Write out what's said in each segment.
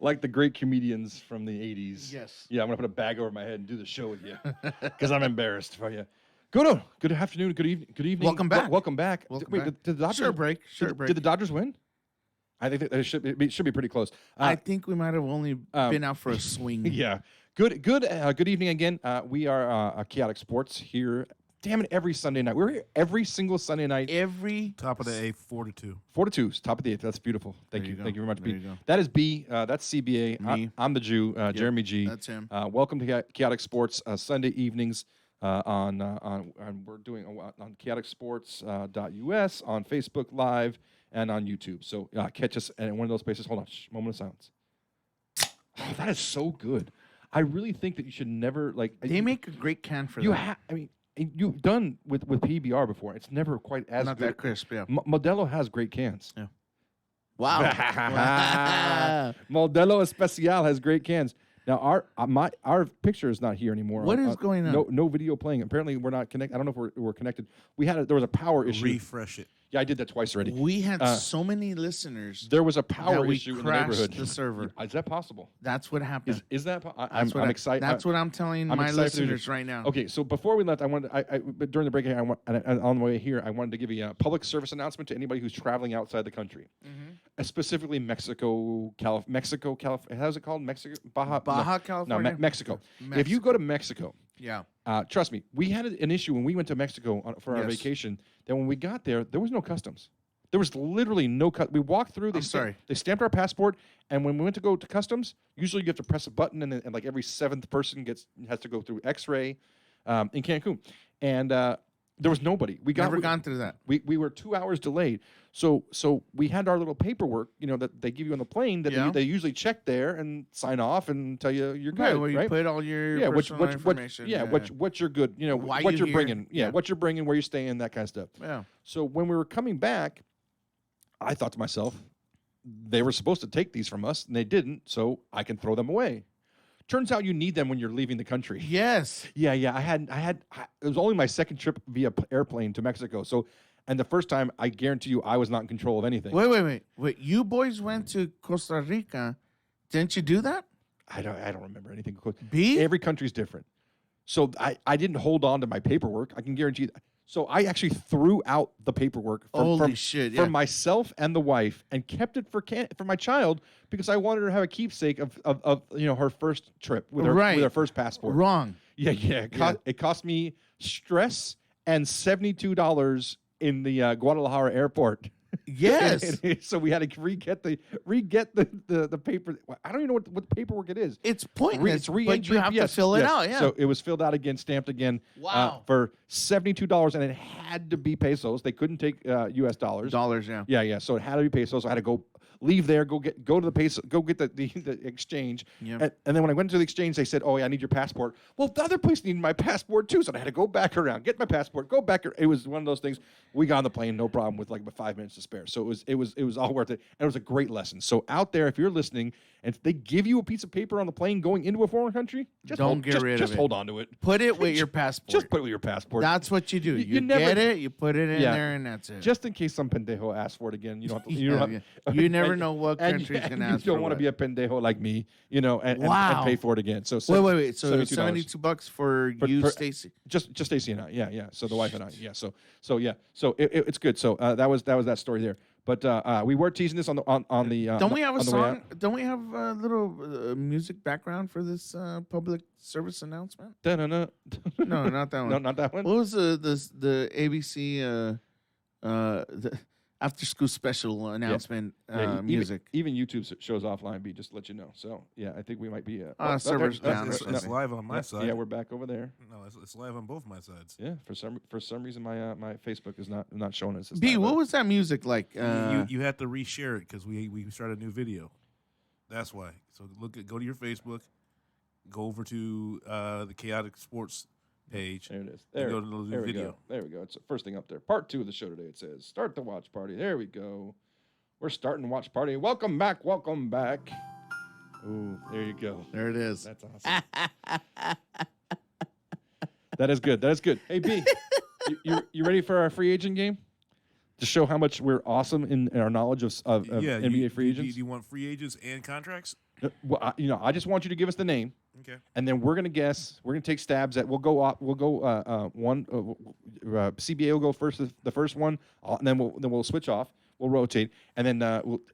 like the great comedians from the 80s. Yes. Yeah, I'm going to put a bag over my head and do the show with you because I'm embarrassed for you. Good afternoon, good evening, good evening. Welcome back. Welcome back. Welcome Wait, back. Did the Dodgers Short break. Did the Dodgers win? I think that it should be pretty close. I think we might have only been out for a swing. Yeah. Good evening again. We are Chaotic Sports here. Damn it, every Sunday night. We're here every single Sunday night. Top of the eighth, 4-2. 4-2, top of the eighth. That's beautiful. Thank you. Thank you very much, B. That is B. That's CBA. Me. I'm the Jew, Jeremy G. That's him. Welcome to Chaotic Sports Sunday evenings on we're doing on chaoticsports.us, on Facebook Live, and on YouTube. So catch us at one of those places. Hold on, moment of silence. Oh, that is so good. I really think that you should never They make a great can for you that. I mean, you've done with PBR before. It's never quite as Not good. that crisp, yeah. Modelo has great cans. Yeah. Wow. Modelo Especial has great cans. Now our picture is not here anymore. What is going on? No video playing. Apparently we're not connected. I don't know if we're connected. There was a power issue. Refresh it. Yeah, I did that twice already. We had so many listeners. There was a power that we issue in the crashed neighborhood. the server. Is that possible? That's what happened. Is that? I'm excited. That's what I'm telling my listeners right now. Okay, so before we left, but during the break, and on the way here, I wanted to give a public service announcement to anybody who's traveling outside the country, specifically Mexico, California. How's it called? Mexico, Baja California. No, Mexico. If you go to Mexico, yeah. Trust me, we had an issue when we went to Mexico for our Yes. vacation. That when we got there was no customs. There was literally no cut. We walked through. They stamped our passport, and when we went to go to customs, usually you have to press a button, and like every seventh person has to go through X-ray in Cancun, and there was nobody. Never gone through that. We were 2 hours delayed, so we had our little paperwork, that they give you on the plane that they usually check there and sign off and tell you you're good. Right, where you put all your personal information. What you're good. Why what you're you're bringing. here. What you're bringing, where you're staying, that kind of stuff. Yeah. So when we were coming back, I thought to myself, they were supposed to take these from us, and they didn't, so I can throw them away. Turns out you need them when you're leaving the country. Yes. Yeah. It was only my second trip via airplane to Mexico. So, and the first time, I guarantee you, I was not in control of anything. Wait. You boys went to Costa Rica. Didn't you do that? I don't remember anything. B? Every country's different. So I didn't hold on to my paperwork. I can guarantee that. So I actually threw out the paperwork for myself and the wife, and kept it for my child because I wanted her to have a keepsake of her first trip with her first passport. Wrong. Yeah. It cost me stress and $72 in the Guadalajara airport. Yes. So we had to re-get the paper. I don't even know what paperwork it is. It's pointless. It's re-entry. But you have to fill it out. Yeah. So it was filled out again, stamped again. Wow. For $72, and it had to be pesos. They couldn't take U.S. dollars. Dollars, yeah. Yeah. So it had to be pesos. So I had to go leave there, go to the peso, go get the exchange. Yep. And then when I went to the exchange, they said, "Oh, yeah, I need your passport." Well, the other place needed my passport too, so I had to go back around, get my passport, go back. It was one of those things. We got on the plane, no problem, with about 5 minutes to spare. So it was all worth it, and it was a great lesson. So out there, if you're listening, and if they give you a piece of paper on the plane going into a foreign country, just hold on to it. Put it with your passport. Just put it with your passport. That's what you do. You get it, you put it in there, and that's it. Just in case some pendejo asks for it again, you don't have to. You never know what country's going to ask for it. You don't want to be a pendejo like me, and pay for it again. So wait. So $72 for you, Stacy. Just Stacy and I. Yeah. So the wife and I. Yeah. So it's good. So that was that story there. But we were teasing this on the. Don't we have a song? Don't we have a little music background for this public service announcement? No, not that one. No, not that one. What was the ABC the after school special announcement music? Even YouTube shows offline. B, just to let you know. So yeah, I think we might be. Servers down. It's live on my side. Yeah, we're back over there. No, it's live on both my sides. Yeah, for some reason my Facebook is not showing us. B, what was that music like? You had to reshare it because we started a new video. That's why. So go to your Facebook, go over to the Chaotic Sports page. There it is. Go to the new video. There we go. It's the first thing up there. Part 2 of the show today. It says, "Start the watch party." There we go. We're starting the watch party. Welcome back. Ooh, there you go. There it is. That's awesome. That is good. Hey, B, you ready for our free agent game? To show how much we're awesome in our knowledge of NBA free agents? Do you want free agents and contracts? Well, I just want you to give us the name, Okay. and then we're gonna guess. We're gonna take stabs at. We'll go up. We'll go one. CBA will go first. The first one, and then we'll switch off. We'll rotate, and then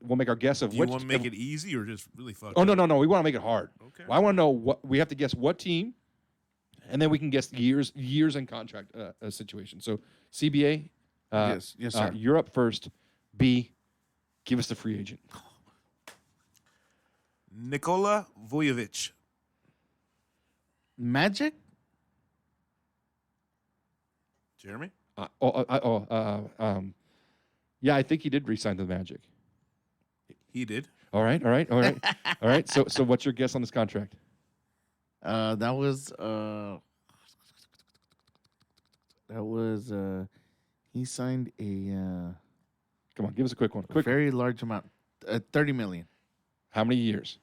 we'll make our guess of Do you which. want to make it easy or just really fucked Oh up? no. We want to make it hard. Okay. Well, I want to know what we have to guess what team, and then we can guess years and contract situation. So CBA, Yes, sir. you're up first. B, give us the free agent. Nikola Vujovic. Magic? Jeremy? Yeah, I think he did re-sign to the Magic. He did. All right. All right. So what's your guess on this contract? That was he signed a Come on, give us a quick one. Quick. very large amount, 30 million. How many years?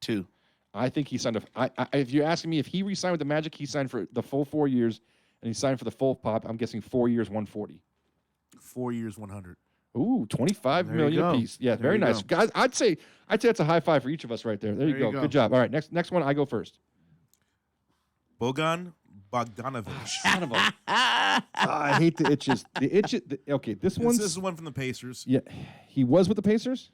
2. I think he signed if you're asking me if he re-signed with the Magic, he signed for the full 4 years, and he signed for the full pop. I'm guessing 4 years, 140. 4 years, 100. Ooh, 25 There you million go. apiece. Yeah, There very you nice, go. guys. I'd say that's a high five for each of us right there. There you go. Good job. All right, next one. I go first. Bogan Bogdanovic. Son of a- I hate the itches. Okay, this This is one's the one from the Pacers. yeah. He was with the Pacers.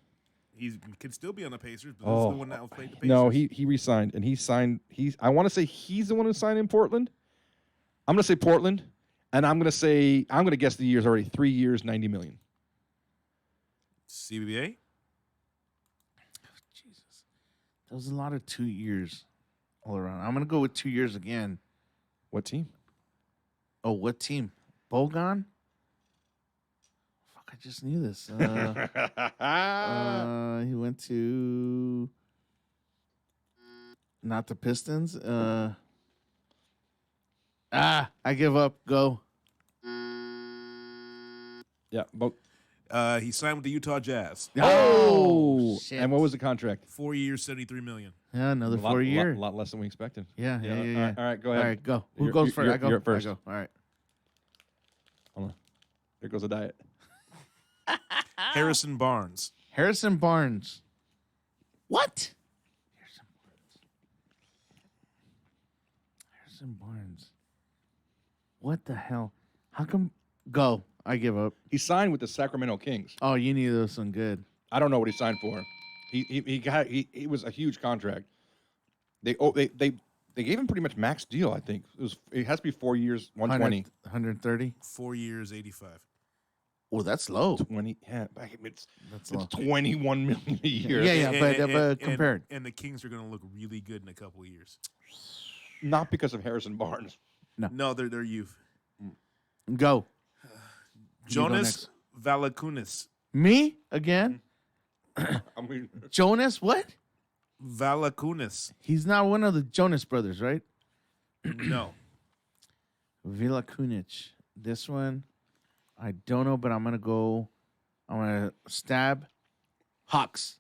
He could still be on the Pacers, but this is the one that was played the Pacers. No, he re-signed, and he signed. I want to say he's the one who signed in Portland. I'm gonna say Portland, and I'm gonna guess the years already. 3 years, 90 million. CBA. Jesus. That was a lot of 2 years all around. I'm going to go with 2 years again. What team? Oh, what team? Bogan? Fuck, I just knew this. He went to not the Pistons. I give up. Go. Yeah, but He signed with the Utah Jazz. oh, shit. and what was the contract? 4 years, 73 million. Yeah, another 4 year. A lot less than we expected. Yeah. All right, go ahead. All right, go. Who You're- goes you're- first? I go. you're up first. I go. All right. Hold on. There goes the diet. Harrison Barnes. Harrison Barnes. What? Harrison Barnes. What the hell? How come? Go. I give up. He signed with the Sacramento Kings. Oh, you knew this one good. I don't know what he signed for. He was a huge contract. They gave him pretty much max deal. I think it has to be 4 years, 120. 130. 4 years, 85. Oh, that's low. 20. Yeah, it's That's low. 21 million a year. Yeah, but compared. And the Kings are going to look really good in a couple of years. Not because of Harrison Barnes. No, they're youth. Go. Jonas Valanciunas. Me again? I mean, Jonas? What? Valanciunas. He's not one of the Jonas brothers, right? No. Valanciunas. This one, I don't know, but I'm gonna stab Hawks.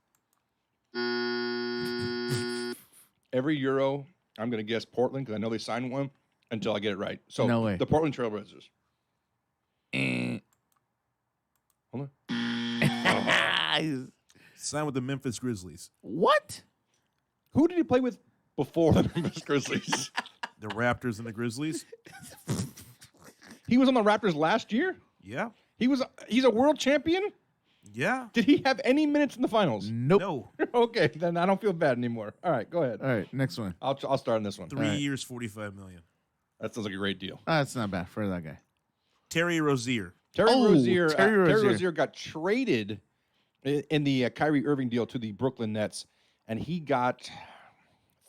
every Euro, I'm going to guess Portland because I know they signed one until I get it right. So No way. the Portland Trailblazers. Hold on. Signed with the Memphis Grizzlies. What? Who did he play with before the Memphis Grizzlies? The Raptors and the Grizzlies. He was on the Raptors last year? Yeah. He's a world champion? Yeah. Did he have any minutes in the finals? Nope. No. Okay, then I don't feel bad anymore. All right, go ahead. All right, next one. I'll start on this one. 3 right. years, 45 million. That sounds like a great deal. That's not bad for that guy. Terry Rozier. Terry Rozier. Terry Rozier. Got traded in the Kyrie Irving deal to the Brooklyn Nets, and he got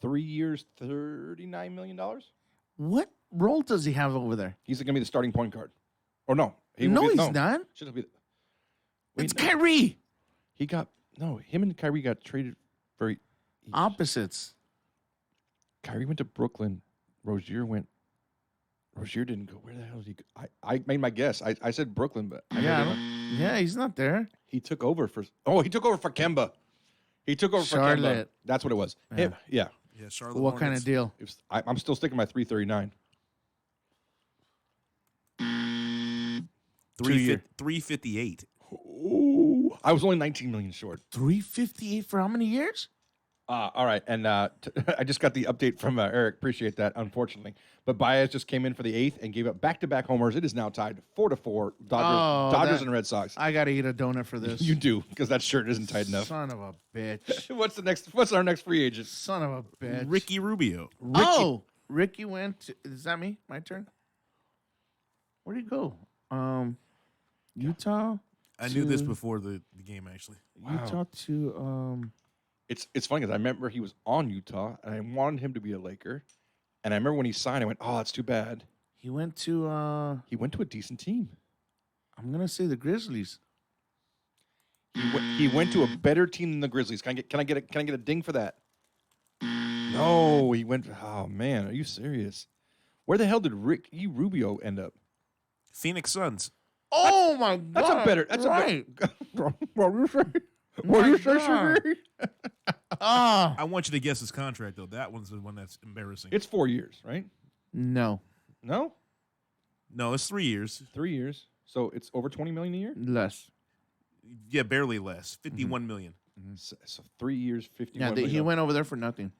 3 years, $39 million. What role does he have over there? He's going to be the starting point guard. Or no. No, will be, he's not. Should be. It's Kyrie. He got him and Kyrie got traded for Opposites. Kyrie went to Brooklyn. Rozier didn't go. Where the hell did he go? I made my guess. I said Brooklyn, but Yeah, he's not there. he took over for Kemba. He took over for Kemba. Charlotte. That's what it was. Yeah. Yeah. Yeah, Charlotte What kind Hornets. of deal? I'm still sticking by 339. 358. Ooh, I was only 19 million short. 358 for how many years? All right, and I just got the update from Eric. Appreciate that. Unfortunately, but Baez just came in for the 8th and gave up back-to-back homers. It is now tied 4-4. Dodgers and Red Sox. I gotta eat a donut for this. You do, because that shirt isn't tight enough. Son of a bitch. What's our next free agent? Son of a bitch. Ricky Rubio. Ricky went to, is that me? My turn? Where'd he go? Utah? I knew this before the game, actually. Utah to It's funny because I remember he was on Utah and I wanted him to be a Laker, and I remember when he signed, I went, "Oh, that's too bad." he went to He went to a decent team. I'm gonna say the Grizzlies. He went to a better team than the Grizzlies. Can I get a ding for that? No, he went. Oh man, are you serious? Where the hell did Ricky Rubio end up? Phoenix Suns. Oh my god. That's a better. That's right. a better. What do you say? What do you say, Sheree? I want you to guess his contract, though. That one's the one that's embarrassing. It's 4 years, right? No. No, No, it's 3 years. 3 years. So it's over 20 million a year. Less. Yeah, barely less. 51 million. So 3 years, 51 Yeah, million. he went over there for nothing.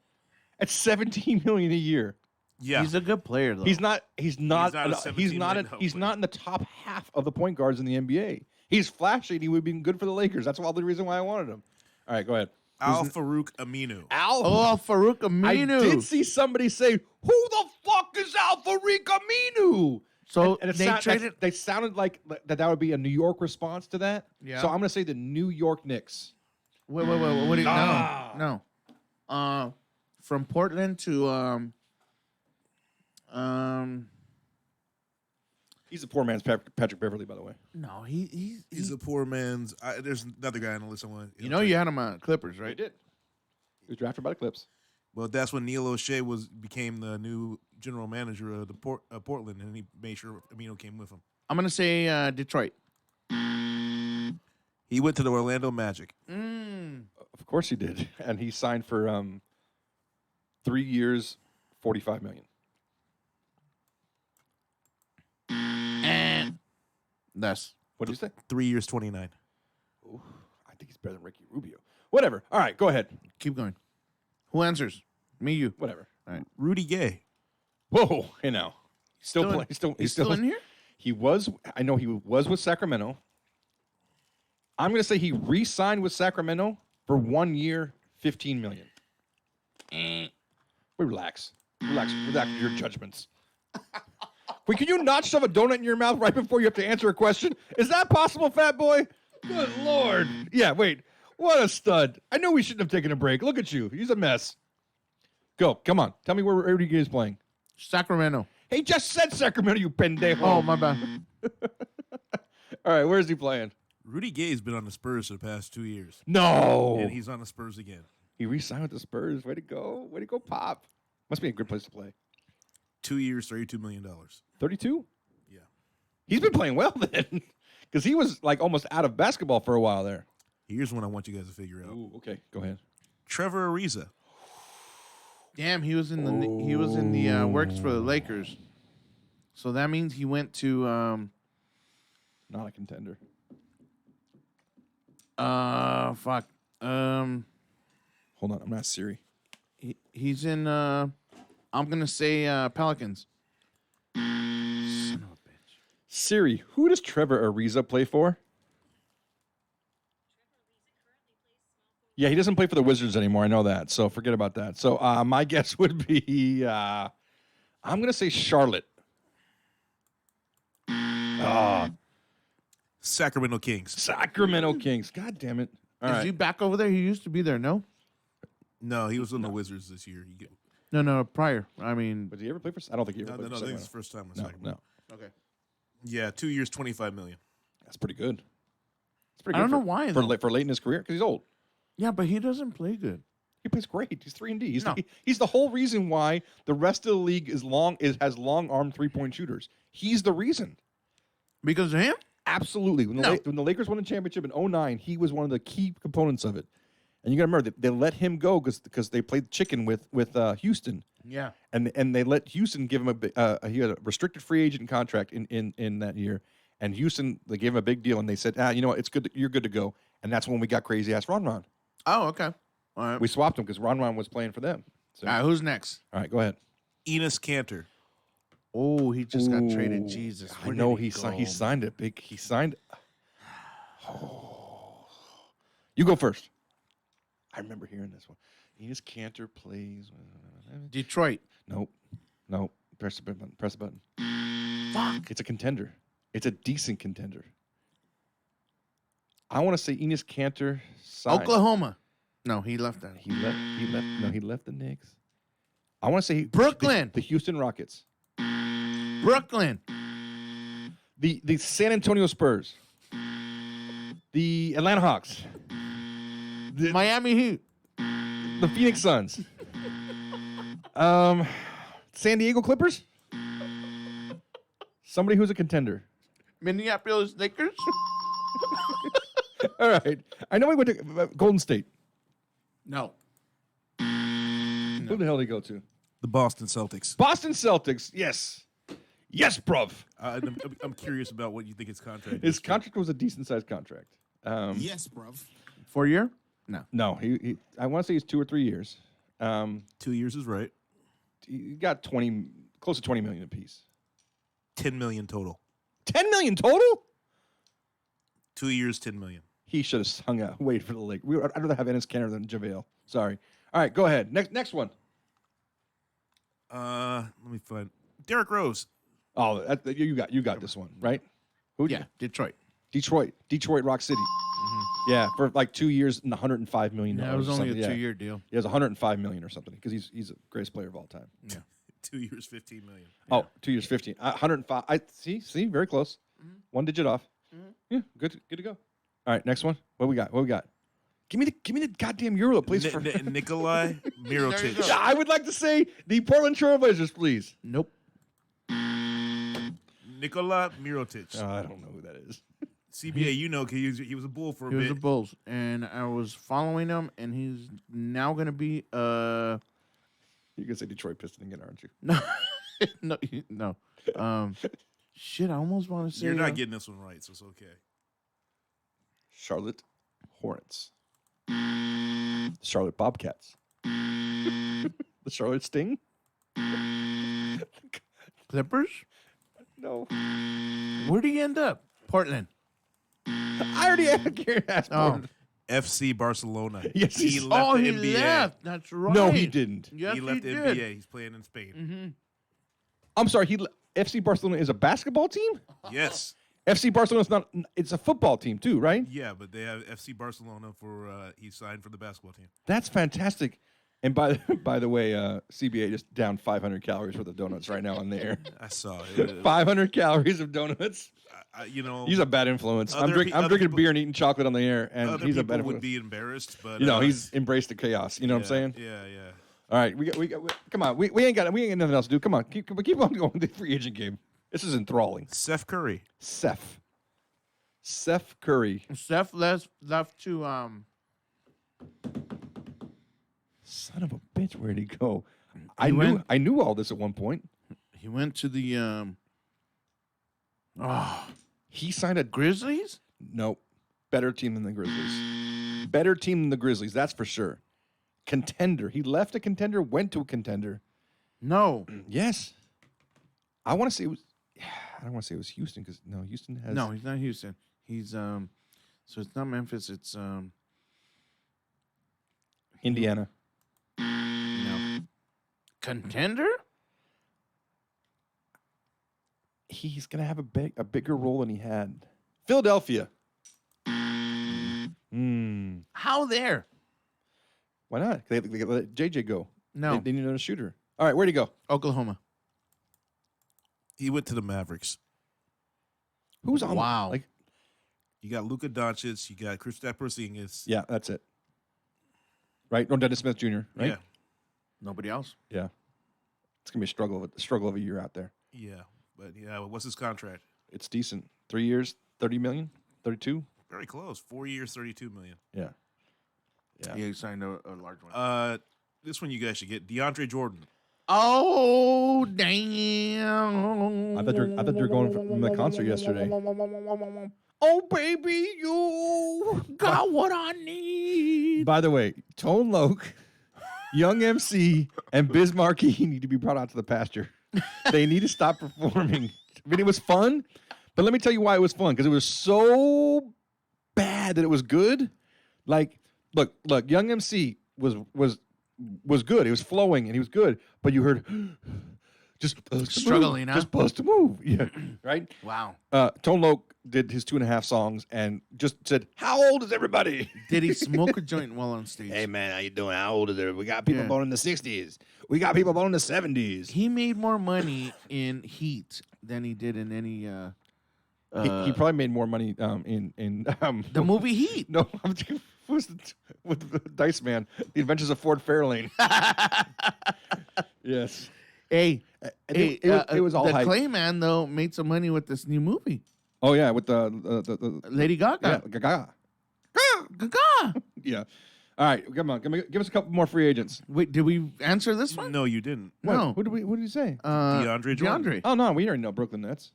At 17 million a year. Yeah. He's a good player though. He's not. He's not. not a 17 million He's not in the top half of the point guards in the NBA. He's flashy. And he would be good for the Lakers. That's all the reason why I wanted him. All right, go ahead. Al Farouk Aminu. Farouk I Aminu. did see somebody say, "Who the fuck is Al Farouk Aminu?" So And they traded. they sounded like that would be a New York response to that. Yeah. So I'm gonna say the New York Knicks. Wait. What do you, Ah. no. From Portland to He's a poor man's Patrick Beverly, by the way. no, He's a poor man's. There's another guy on the list I want. you know you had him on Clippers, right? He did. He was drafted by the Clips. Well, that's when Neil O'Shea became the new general manager of the Portland, and he made sure Amino came with him. I'm gonna say Detroit. He went to the Orlando Magic. Of course he did, and he signed for 3 years, $45 million. Less. What did you say? 3 years, 29. Ooh, I think he's better than Ricky Rubio. Whatever. All right, go ahead. Keep going. Who answers? Me, you. Whatever. All right. Rudy Gay. Whoa, hey now. Still in- He's still in here. He was. I know he was with Sacramento. I'm going to say he re-signed with Sacramento for 1 year, $15 million. Relax your judgments. Wait, can you not shove a donut in your mouth right before you have to answer a question? Is that possible, fat boy? Good Lord. Yeah, wait. What a stud. I know we shouldn't have taken a break. Look at you. He's a mess. Go. Come on. Tell me where Rudy Gay is playing. Sacramento. He just said Sacramento, you pendejo. Oh, my bad. All right, where's he playing? Rudy Gay's been on the Spurs for the past 2 years. No. And he's on the Spurs again. He re-signed with the Spurs. Way to go. Way to go, Pop. Must be a good place to play. 2 years, $32 million. 32? Yeah. He's been playing well then. Because he was like almost out of basketball for a while there. Here's one I want you guys to figure out. Ooh, okay. Go ahead. Trevor Ariza. Damn, he was in the works for the Lakers. So that means he went to Not a contender. fuck. Hold on. I'm not Siri. He's in I'm gonna say Pelicans. Son of a bitch. Siri, who does Trevor Ariza play for? Yeah, he doesn't play for the Wizards anymore. I know that. So forget about that. So my guess would be I'm going to say Charlotte. Sacramento Kings. Sacramento Kings. God damn it. All Is right. he back over there? He used to be there, no? No, he was on the Wizards this year. No, prior. I mean, But did he ever play for? I don't think he ever No, played no, for I think it's Sacramento. his first time with No, Sacramento. no. okay. Yeah, 2 years, $25 million. That's pretty good. It's pretty I good don't know why, for though. for late in his career because he's old. Yeah, but he doesn't play good. He plays great. He's 3-and-D. No. He's the whole reason why the rest of the league has long arm 3-point shooters. He's the reason. Because of him? Absolutely. When the Lakers won the championship in 2009, he was one of the key components of it. And you got to remember they let him go because they played chicken with Houston. Yeah. And they let Houston give him he had a restricted free agent contract in that year. And Houston, they gave him a big deal and they said, you know what, it's good. You're good to go. And that's when we got crazy ass Ron. Oh, okay. All right. We swapped him because Ron was playing for them. So, All right, who's next? all right, go ahead. Enos Cantor. Oh, he just got traded. Ooh, Jesus. I Where know did he go, signed. He man? signed it big. He signed. Oh. You go first. I remember hearing this one. Enos Cantor plays. Detroit. Nope. Press the button. Press the button. Fuck. It's a contender. It's a decent contender. I want to say Enos Cantor signed. Oklahoma. No, he left that. He left. No, he left the Knicks. I want to say Brooklyn. The Houston Rockets. Brooklyn. The San Antonio Spurs. The Atlanta Hawks. The Miami Heat. The Phoenix Suns. San Diego Clippers. Somebody who's a contender. Minneapolis Lakers. All right. I know we went to Golden State. No. Who the hell did he go to? The Boston Celtics. Boston Celtics. Yes. Yes, bruv. I'm curious about what you think his contract His is. contract was a decent sized contract. Yes, bruv. 4 year? No. No, he I want to say he's 2 or 3 years. 2 years is right. He got close to 20 million apiece. 10 million total. 10 million total? 2 years, 10 million. He should have hung out, waited for the league. I'd rather have Enes Kanter than JaVale. Sorry. All right, go ahead. Next one. Let me find Derrick Rose. Oh, you got this one, right? Who? Yeah, Detroit. Detroit Rock City. Yeah, for like 2 years and $105 million. Yeah, it was only a something. 2-year deal. He has $105 million or something because he's the greatest player of all time. Yeah. 2 years, 15 million. Oh, 2 years, 15. 105. I see, very close. 1 digit off. Yeah, good to go. All right, next one. What we got? Give me the goddamn Euro, please. Nikolai Mirotic. Yeah, I would like to say the Portland Trailblazers, please. Nope. Nikola Mirotic. I don't know who that is. CBA, you know, 'cause he was a Bull for a He was bit. the Bulls, and I was following him, and he's now going to be You're gonna say Detroit Pistons again, aren't you? no. Shit, I almost want to say You're not getting this one right, so it's okay. Charlotte Hornets. The Charlotte Bobcats. The Charlotte Sting? Clippers. No. Where'd he end up? Portland. I already asked. Oh. FC Barcelona. Yes, he he's- left the he NBA. left. That's right. No, he didn't. Yes, He left the did. NBA. He's playing in Spain. I'm sorry. FC Barcelona is a basketball team? Yes. FC Barcelona's not. It's a football team too, right? Yeah, but they have FC Barcelona for he signed for the basketball team. That's fantastic. And by the way, CBA just down 500 calories worth of donuts right now on the air. I saw it. 500 calories of donuts. You know, He's a bad influence. I'm Other drinking other beer people- and eating chocolate on the air, and other he's a people bad would influence. be embarrassed, but He's embraced the chaos. You know what I'm saying? Yeah. All right, we come on. We ain't got nothing else to do. Come on, keep on going with the free agent game. This is enthralling. Steph Curry. Seth Curry. Steph left to Son of a bitch, where'd he go? He went- I knew all this at one point. he went to the He signed a Grizzlies. nope. Better team than the Grizzlies. Better team than the Grizzlies, that's for sure. Contender. He left a contender, went to a contender. No, Yes. I want to say it was. I don't want to say it was Houston because no, Houston has. no, he's not Houston. He's so it's not Memphis. It's Indiana. no contender. He's gonna have a bigger role than he had. Philadelphia. How there? Why not? They let JJ go. No, They need another shooter. All right, where'd he go? Oklahoma. He went to the Mavericks. Who's on? Wow. Like, You got Luka Doncic. You got Kristaps Porzingis. yeah, that's it. Right? No, Dennis Smith Jr. Right? Yeah. Nobody else. Yeah. It's gonna be a struggle of a year out there. Yeah. But yeah, what's his contract? It's decent. 3 years, 30 million, 32. Very close. 4 years, 32 million. Yeah. Yeah. Yeah, he signed a large one. This one you guys should get DeAndre Jordan. Oh damn! I thought you were going from the concert yesterday. Oh, baby, you got what I need. By the way, Tone Loc, Young MC, and Biz Markie need to be brought out to the pasture. They need to stop performing. I mean, it was fun, but let me tell you why it was fun. Because it was so bad that it was good. Like, look, Young MC was good. It was flowing and he was good. But you heard just struggling, just bust a move. Yeah, right. Wow. Tone Loc did his 2.5 songs and just said, "How old is everybody?" Did he smoke a joint while on stage? Hey man, how you doing? How old is there? We got people born in the 60s. We got people born in the 70s. He made more money in Heat than he did in any. He probably made more money in the movie Heat. No, with the Dice Man, The Adventures of Ford Fairlane. Yes. Hey, it was all the hype. Clayman though made some money with this new movie. Oh yeah, with the Lady Gaga. Yeah, Gaga. Gaga. Yeah. All right, come on, give us a couple more free agents. Wait, did we answer this one? No, you didn't. No. What did he say? DeAndre Jordan. DeAndre. Oh no, we already know Brooklyn Nets.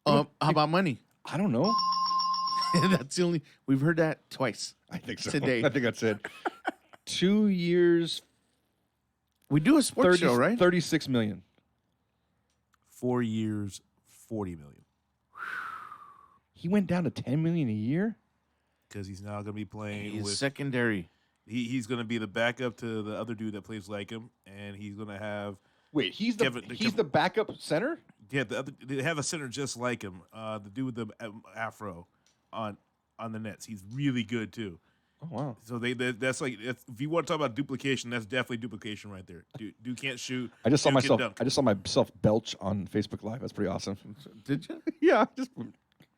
How about money? I don't know. That's the only we've heard that twice. I think so. Today. I think that's it. 2 years, We do a sports show, right? 36 million. 4 years, 40 million. He went down to 10 million a year. Because he's now going to be playing He's with. secondary. He's going to be the backup to the other dude that plays like him, and he's going to have. Wait, he's Kevin- the backup center? Yeah, they have a center just like him. The dude with the afro on the Nets. He's really good too. Oh wow. So that's like if you want to talk about duplication, that's definitely duplication right there. Dude can't shoot. I just saw dude can myself. dunk. I just saw myself belch on Facebook Live. That's pretty awesome. Did you? Yeah,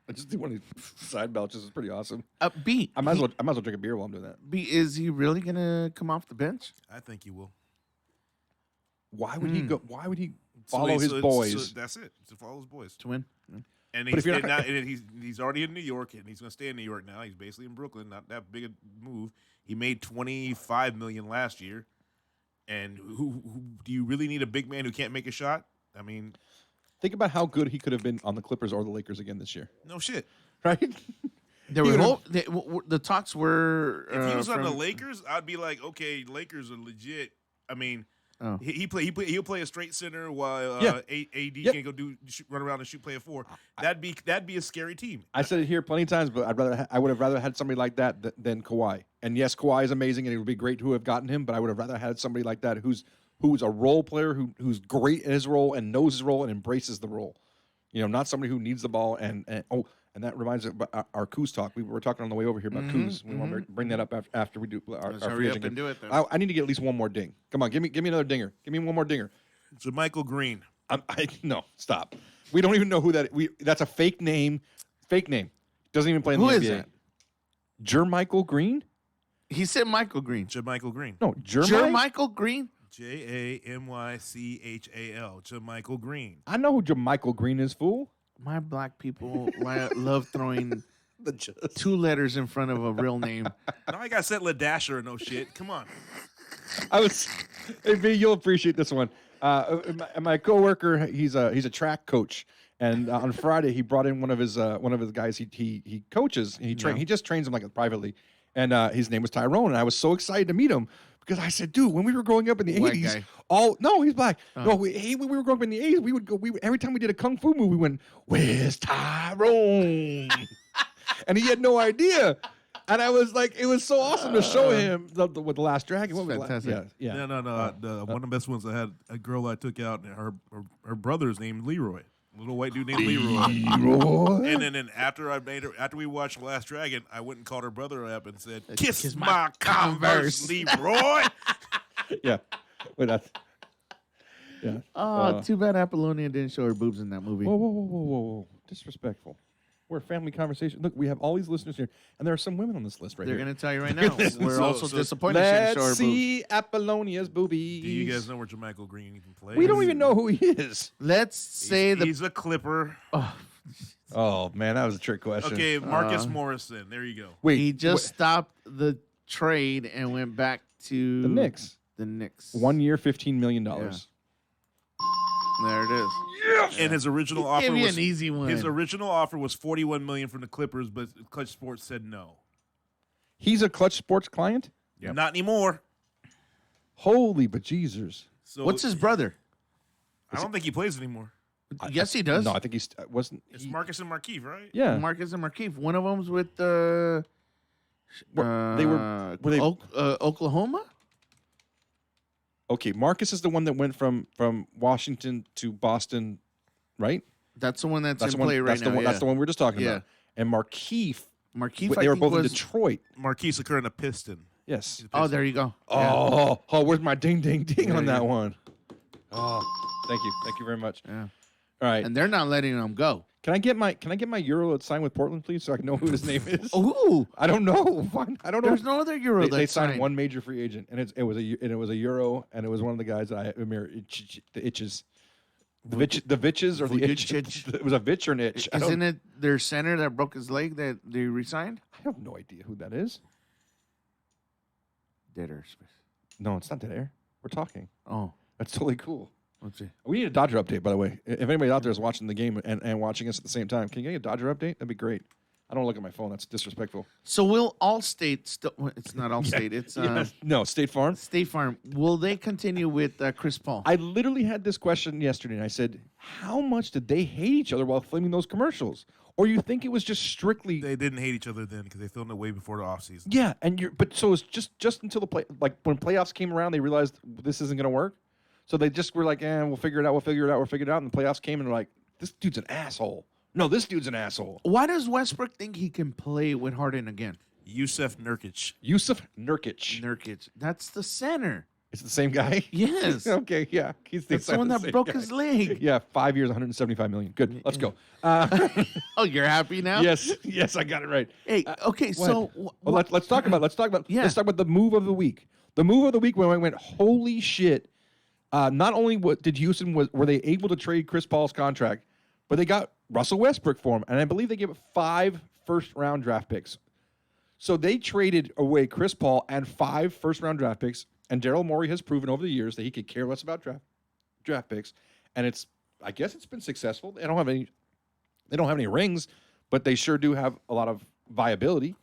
I just do one of these side belches. It's pretty awesome. B. I might as well drink a beer while I'm doing that. B. Is he really gonna come off the bench? I think he will. Why would he go? Why would he So follow his boys? So that's it. To follow his boys. To win? And But if you're not- he's already in New York, and he's going to stay in New York now. He's basically in Brooklyn. Not that big a move. He made $25 million last year. And who do you really need a big man who can't make a shot? I mean, Think about how good he could have been on the Clippers or the Lakers again this year, no shit. right? There were the talks were. If he was on the from- Lakers, I'd be like, okay, Lakers are legit. I mean, Oh. he'll play a straight center while Yeah. AD Yep. can go run around and shoot play a 4. That'd be a scary team. I said it here plenty of times, but I would have rather had somebody like that than Kawhi. And yes, Kawhi is amazing, and it would be great to have gotten him. But I would have rather had somebody like that who's a role player, who's great in his role and knows his role and embraces the role. Not somebody who needs the ball and that reminds me of our Kuz talk. We were talking on the way over here about Kuz. We want to bring that up after we do our Let's free hurry up agent and game. do it then. I need to get at least one more ding. Come on, give me another dinger. Give me one more dinger. JaMychal Green. No, stop. We don't even know who that. That's a fake name. Fake name. Doesn't even play in Who the is NBA. that? JaMychal Green? He said Michael Green. JaMychal Green. No, JaMychal. Michael Green. JaMychal. JaMychal Green. I know who JaMychal Green is, fool. My black people love throwing 2 letters in front of a real name. Now I got Setla Dasher or no shit. Come on. Hey, V, you'll appreciate this one. My coworker, he's a track coach, and on Friday he brought in one of his guys. He coaches. And he just trains him like privately, and his name was Tyrone. And I was so excited to meet him because I said, dude, when we were growing up in the White 80s, guy. he's black. Oh. No, when we were growing up in the 80s, we would go. Every time we did a kung fu movie, we went, "Where's Tyrone?" And he had no idea. And I was like, it was so awesome to show him with The Last Dragon. What was fantastic. Yeah. No. One of the best ones I had a girl I took out, and her brother's named Leroy. Little white dude named Leroy. And then after we watched The Last Dragon, I went and called her brother up and said, "Kiss my Converse, Leroy." Yeah. Wait, that's. Yeah. Too bad Apollonia didn't show her boobs in that movie. Whoa. Disrespectful. We're a family conversation. Look, we have all these listeners here, and there are some women on this list right They're here. going to tell you right now. We're So- also so disappointed she didn't show her Let's boobs. see Apollonia's boobies. Do you guys know where JaMychal Green even plays? We don't even know who he is. Let's say he's a Clipper. Oh, man, that was a trick question. Okay, Marcus Morrison. There you go. Wait, he just stopped the trade and went back to the Knicks. The Knicks. 1 year, $15 million. There it is. And his original He offer gave you was an easy one. His original offer was $41 million from the Clippers, but Clutch Sports said no. He's a Clutch Sports client? Yep. Not anymore. Holy bejesus. So What's his brother? I don't think he plays anymore. Yes, he does. No, I think he's wasn't. It's Marcus and Markieff, right? Yeah. Marcus and Markieff. One of them's with Were they Oklahoma. Okay, Marcus is the one that went from Washington to Boston, right? That's the one that's the in one, play right now. That's the one we were just talking Yeah. about. And Markieff, Markieff, they were both in Detroit. Marquise occurring in a Piston. Yes. Oh, there you go. Oh, where's my ding ding ding There on you that go. one? Oh, thank you very much. Yeah. All right, And they're not letting him go. can I get my Euro signed with Portland, please, so I can know who his name is? Ooh, I don't know. Fine. I don't know. there's no other Euro. They that's signed one major free agent, and it was a Euro, and it was one of the guys that the itches, the Vitches or the itch. Vujicic. It was a Vitch or an itch. Isn't it their center that broke his leg that they resigned? I have no idea who that is. Dead air space. No, it's not dead air. We're talking. Oh, That's totally cool. let's see. We need a Dodger update, by the way. If anybody out there is watching the game and watching us at the same time, can you get a Dodger update? That'd be great. I don't look at my phone. That's disrespectful. So will Allstate still? It's not Allstate. It's Yes. No, State Farm. State Farm. Will they continue with Chris Paul? I literally had this question yesterday, and I said, how much did they hate each other while filming those commercials? Or you think it was just strictly... They didn't hate each other then because they filmed it way before the offseason. Yeah, but so it's just until when playoffs came around, they realized this isn't going to work. So they just were like, we'll figure it out, we'll figure it out. And the playoffs came, and they're like, this dude's an asshole. No, this dude's an asshole. Why does Westbrook think he can play with Harden again? Yusuf Nurkic. Yusuf Nurkic. Nurkic. That's the center. It's the same guy? Yes. Okay, yeah. He's That's the one that same broke guy. his leg. Yeah, 5 years, 175 million. Good. Let's go. Oh, you're happy now? Yes, I got it right. Hey, okay, so Well, let's talk about Yeah. let's talk about the move of the week. The move of the week when I went, holy shit! Not only did Houston were they able to trade Chris Paul's contract, but they got Russell Westbrook for him, and I believe they gave it 5 first-round draft picks. So they traded away Chris Paul and 5 first-round draft picks. And Daryl Morey has proven over the years that he could care less about draft picks, and I guess it's been successful. They don't have any rings, but they sure do have a lot of viability.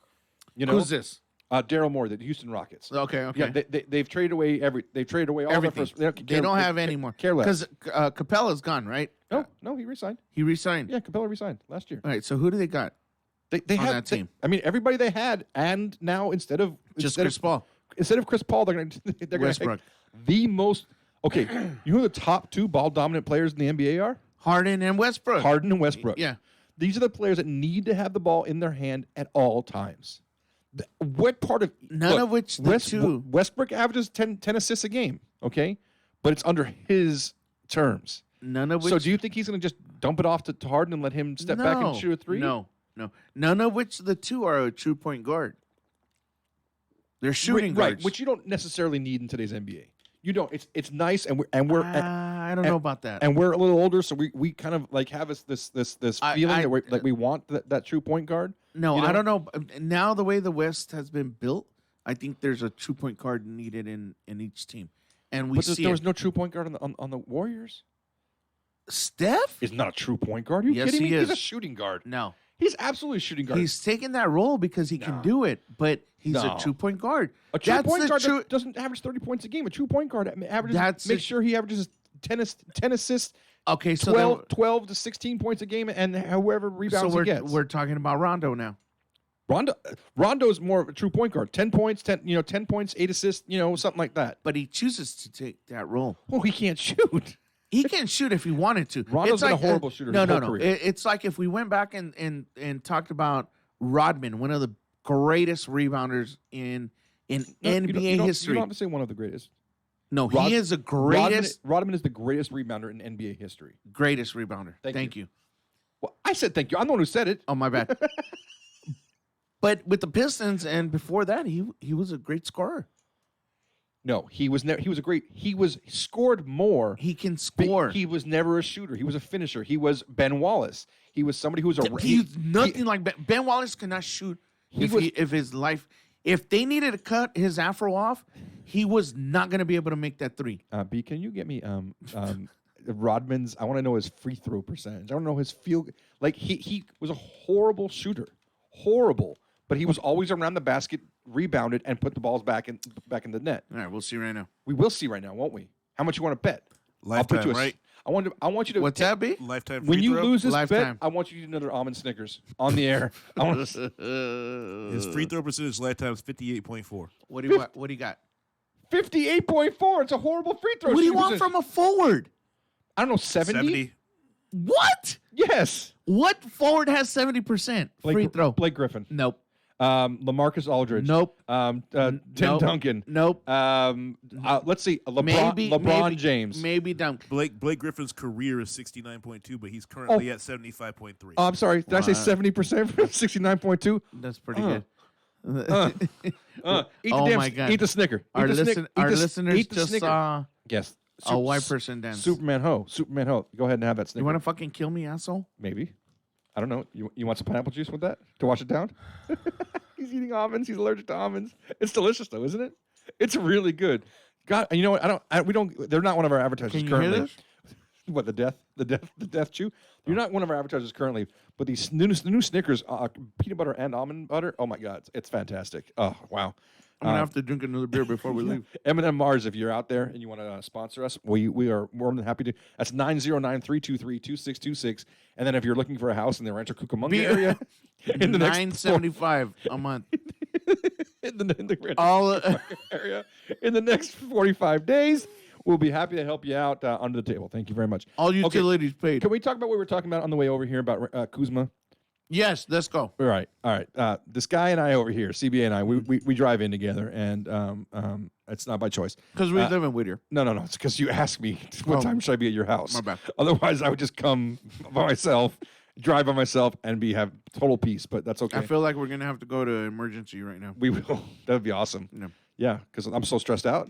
You know, who's this? Daryl Morey, the Houston Rockets. Okay. Yeah, they've traded away all Everything. their first. They don't have any more. Care less. Because Capella's gone, right? No, he resigned. He resigned. Yeah, Capella resigned last year. All right, so who do they got? They On had that team. I mean, everybody they had, and now instead of Chris Paul. Instead of Chris Paul, they're going to Westbrook. take the most. Okay, you know who the top 2 ball dominant players in the NBA are? Harden and Westbrook. Harden and Westbrook. Yeah. These are the players that need to have the ball in their hand at all times. What part of None of which the two. Westbrook averages 10 assists a game, okay? But it's under his terms. None of which. So do you think he's going to just dump it off to Harden and let him step back and shoot a 3? No. None of which the two are a true point guard. They're shooting right, guards. which you don't necessarily need in today's NBA. You don't. It's nice, and we're I don't know about that. and we're a little older, so we kind of like have this feeling that we want that true point guard. No, you know? I don't know. Now the way the West has been built, I think there's a true point guard needed in each team, and we But see there was it. no true point guard on the Warriors. Steph? Is not a true point guard. Are you Yes, kidding he me? He's is. a shooting guard. No, He's absolutely a shooting guard. he's taking that role because he can No. do it, but he's No. a true point guard. A true That's point the guard true- doesn't average 30 points a game. A true point guard averages. That's make the- sure he averages 10 assists, Okay, so 12 to 16 points a game, and however then, rebounds so he gets. we're talking about Rondo now. Rondo's more of a true point guard. 10 points, 10 points, 8 assists, something like that. But he chooses to take that role. Well, he can't shoot. He can shoot if he wanted to. Rondo's It's been a like, horrible shooter No, his no, whole no. career. It's like if we went back and talked about Rodman, one of the greatest rebounders in NBA history. You don't have to say one of the greatest. No, he is the greatest Rodman is the greatest rebounder in NBA history. greatest rebounder. Thank you. Well, I said thank you. I'm the one who said it. Oh, my bad. But with the Pistons and before that, he was a great scorer. No, he was never. He was a great. He scored more. He can but score. He was never a shooter. He was a finisher. He was Ben Wallace. He was somebody who was a. He's nothing like Ben Wallace cannot shoot. If they needed to cut his afro off, he was not going to be able to make that 3. B, can you get me Rodman's. I want to know his free throw percentage. I want to know his field. Like he was a horrible shooter, horrible. But he was always around the basket, rebounded, and put the balls back in the net. All right, we'll see right now. We will see right now, won't we? How much you want to bet? Lifetime, right? I want you to. What's that be? Lifetime. When free you throw? lose this Lifetime. bet, I want you to do another almond Snickers on the air. I want His free throw percentage lifetime is 58.4. What do you want? What do you got? 58.4. It's a horrible free throw. What do you shooting want percentage. from a forward? I don't know, 70? What? Yes. What forward has 70% free throw? Blake Griffin. Nope. LaMarcus Aldridge. Nope. Tim Nope. Duncan. Nope. Let's see. LeBron James. Maybe Dunk. Blake Griffin's career is 69.2, but he's currently at 75.3. Oh, I'm sorry. Did I say 70% from 69.2? That's pretty good. Eat the Oh damn, my God. Eat the Snicker. Our, Eat the listen, Snick- eat our the- listeners eat the just Snicker. saw Yes. a white person dance. Superman Ho. Go ahead and have that Snicker. You want to fucking kill me, asshole? Maybe. I don't know. You want some pineapple juice with that to wash it down? He's eating almonds. He's allergic to almonds. It's delicious though, isn't it? It's really good. God, you know what? We don't. They're not one of our advertisers Can you currently. hear this? What the death chew? You're not one of our advertisers currently, but these new Snickers, peanut butter and almond butter. Oh my God, it's fantastic. Oh wow. I'm gonna have to drink another beer before we leave. M&M Mars, if you're out there and you want to sponsor us, we are more than happy to. That's 909-323-2626. And then if you're looking for a house in the Rancho Cucamonga area, in the $9.75 a month. in the Rancho All Cucamonga area in the next 45 days, we'll be happy to help you out under the table. Thank you very much. all utilities paid. Can we talk about what we were talking about on the way over here about Kuzma? Yes, let's go. All right. This guy and I over here, CBA and I, we drive in together, and it's not by choice. Because we live in Whittier. No. It's because you asked me what time should I be at your house. My bad. Otherwise, I would just come by myself, drive by myself, and have total peace. But that's okay. I feel like we're gonna have to go to emergency right now. We will. That would be awesome. No. Yeah, because I'm so stressed out.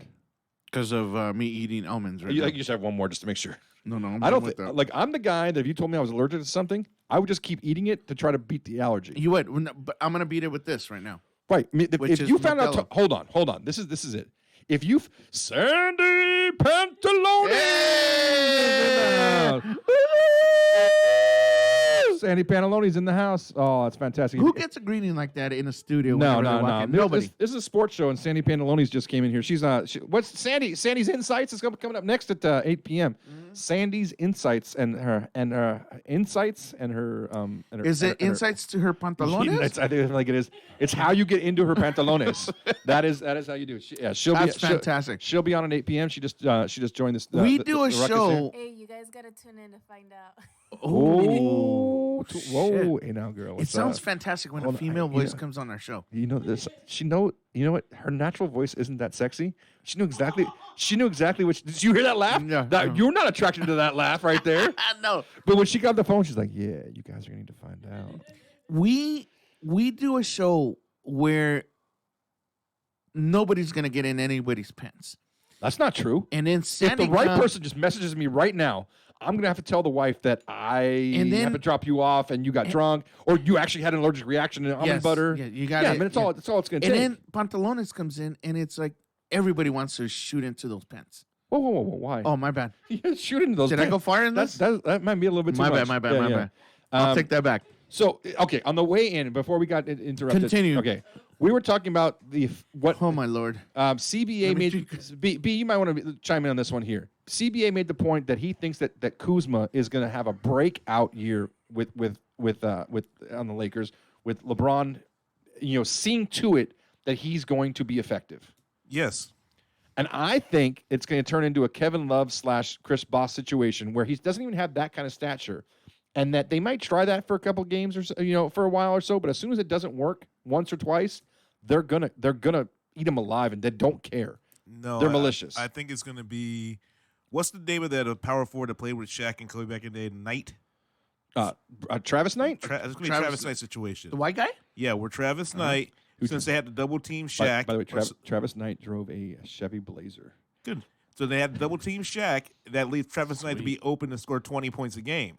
Because of me eating almonds right You now. just have one more just to make sure. No, I'm I don't with think that. like I'm the guy that if you told me I was allergic to something, I would just keep eating it to try to beat the allergy. You would, but I'm gonna beat it with this right now. Right. Which If is you found out, Modelo. hold on. This is it. If you Sandy Pantalone, Sandy Pantalone's in the house. Oh, that's fantastic. Who gets a greeting like that in a studio? No. whenever they walk in? Nobody. This is a sports show, and Sandy Pantalone's just came in here. She's what's Sandy's Insights is coming up next at 8 p.m. Sandy's Insights and her insights and her Is it insights to her pantalones? I think like it is. It's how you get into her pantalones. that is how you do it. She'll That's be fantastic. She'll be on at 8 p.m. She just joined this. We do a the ruckus show. Hey, you guys gotta tune in to find out. Oh, shit. whoa! Hey now, girl. It What's sounds up? fantastic when Hold a on, female you voice know- comes on our show. You know this. You know what? Her natural voice isn't that sexy. She knew exactly. What. Did you hear that laugh? Yeah, That- You're not attracted to that laugh right there. No, But when she got the phone, she's like, "Yeah, you guys are gonna need to find out." we do a show where nobody's gonna get in anybody's pants, That's not true. and then If Sandy the right comes- person just messages me right now, I'm gonna have to tell the wife that I then- have to drop you off and you got drunk, or you actually had an allergic reaction to almond Yes, butter. yeah, you got Yeah, it, I mean, it's yeah. all it's gonna and take. then Pantalones comes in, and it's like everybody wants to shoot into those pants. whoa, why? Oh, my bad. You shoot into those. Did I go pants. far in this? That might be a little bit too My much. bad, Yeah, my yeah. bad. I'll take that back. So okay, on the way in, before we got interrupted, Continue. Okay, we were talking about what Oh, my Lord. CBA Let me made. B, you might want to chime in on this one here. CBA made the point that he thinks that Kuzma is going to have a breakout year with on the Lakers with LeBron, seeing to it that he's going to be effective. Yes. And I think it's going to turn into a Kevin Love / Chris Bosh situation where he doesn't even have that kind of stature, and that they might try that for a couple games or so, for a while or so. But as soon as it doesn't work once or twice, they're gonna eat him alive, and they don't care. No, They're malicious. I think it's going to be. What's the name of that power forward that played with Shaq and Kobe back in the day? Knight. Travis Knight. It's going to be Travis- Travis Knight situation. The white guy? Yeah, where Travis Knight, since they had to double team Shaq. By the way, Travis Knight drove a Chevy Blazer. Good. So they had to double team Shaq. That leaves Travis Knight to be open to score 20 points a game.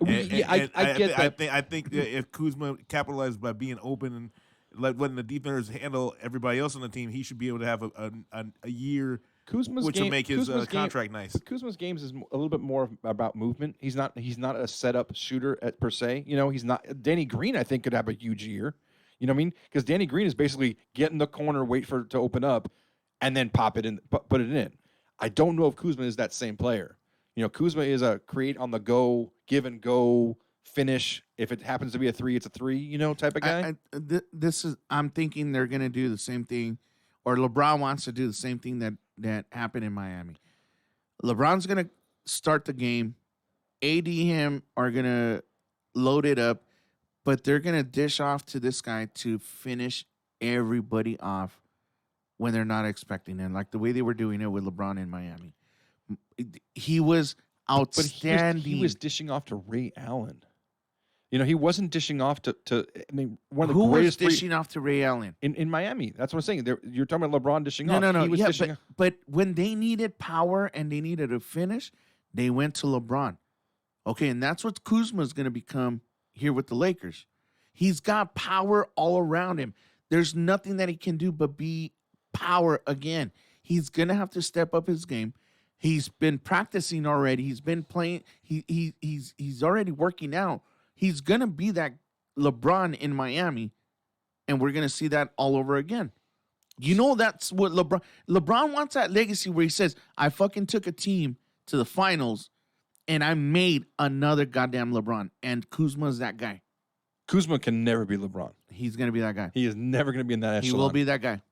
I get that. I think that if Kuzma capitalized by being open and letting the defenders handle everybody else on the team, he should be able to have a year Kuzma's which game, would make his Kuzma's game- contract nice. But Kuzma's games is a little bit more about movement. He's not a setup shooter per se. You know, he's not. Danny Green, I think, could have a huge year. You know what I mean? Because Danny Green is basically get in the corner, wait for it to open up, and then pop it in, put it in. I don't know if Kuzma is that same player. You know, Kuzma is a create on the go, give and go, finish. If it happens to be a three, it's a three. You know, type of guy. I'm thinking they're gonna do the same thing, or LeBron wants to do the same thing that happened in Miami. LeBron's gonna start the game. AD him are gonna load it up, but they're gonna dish off to this guy to finish everybody off when they're not expecting it, like the way they were doing it with LeBron in Miami. He was outstanding. But he was dishing off to Ray Allen. You know, he wasn't dishing off to I mean, one of the Who was greatest dishing off to Ray Allen? in Miami. That's what I'm saying. You're talking about LeBron dishing off. No. He was Yeah, dishing off. but when they needed power and they needed a finish, they went to LeBron. Okay, and that's what Kuzma's going to become here with the Lakers. He's got power all around him. There's nothing that he can do but be power again. He's going to have to step up his game. He's been practicing already. He's been playing. He's already working out. He's going to be that LeBron in Miami, and we're going to see that all over again. You know, that's what LeBron wants, that legacy where he says, I fucking took a team to the finals and I made another goddamn LeBron. And Kuzma's that guy. Kuzma can never be LeBron. He's going to be that guy. He is never going to be in that echelon. He will be that guy.